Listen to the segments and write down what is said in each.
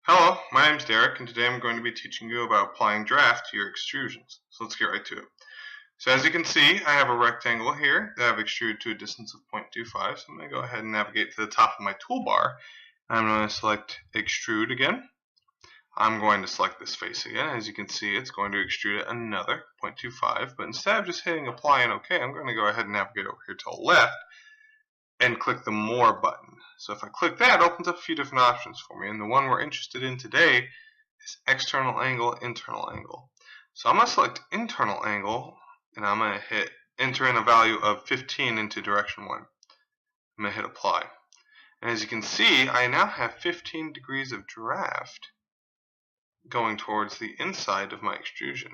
Hello, my name is Derek, and today I'm going to be teaching you about applying draft to your extrusions. So let's get right to it. So as you can see, I have a rectangle here that I've extruded to a distance of 0.25. So I'm going to go ahead and navigate to the top of my toolbar. I'm going to select Extrude again. I'm going to select this face again. As you can see, it's going to extrude at another 0.25. But instead of just hitting Apply and OK, I'm going to go ahead and navigate over here to the left and click the More button. So if I click that, it opens up a few different options for me, and the one we're interested in today is external angle, internal angle. So I'm going to select internal angle, and I'm going to hit enter in a value of 15 into direction 1. I'm going to hit apply. And as you can see, I now have 15 degrees of draft going towards the inside of my extrusion.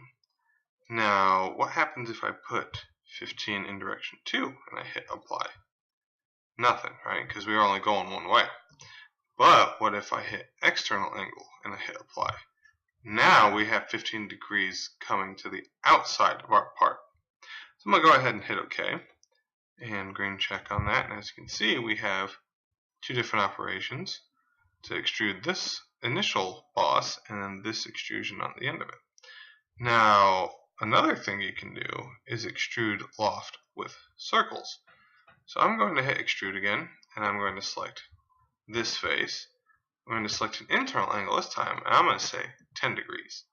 Now, what happens if I put 15 in direction 2 and I hit apply? Nothing, right? Because we are only going one way. But what if I hit external angle and I hit apply? Now we have 15 degrees coming to the outside of our part. So I'm going to go ahead and hit OK and green check on that. And as you can see, we have two different operations to extrude this initial boss and then this extrusion on the end of it. Now, another thing you can do is extrude loft with circles. So I'm going to hit extrude again, and I'm going to select this face. I'm going to select an internal angle this time, and I'm going to say 10 degrees.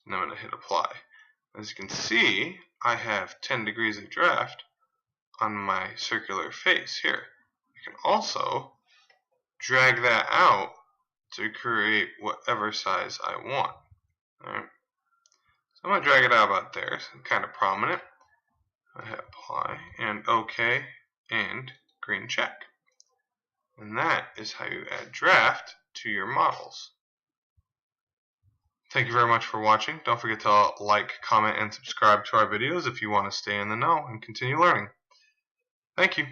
And I'm going to hit apply. As you can see, I have 10 degrees of draft on my circular face here. I can also drag that out to create whatever size I want. Alright. So I'm going to drag it out about there, so it's kind of prominent. I hit apply and OK and green check. And that is how you add draft to your models. Thank you very much for watching. Don't forget to like, comment, and subscribe to our videos if you want to stay in the know and continue learning. Thank you.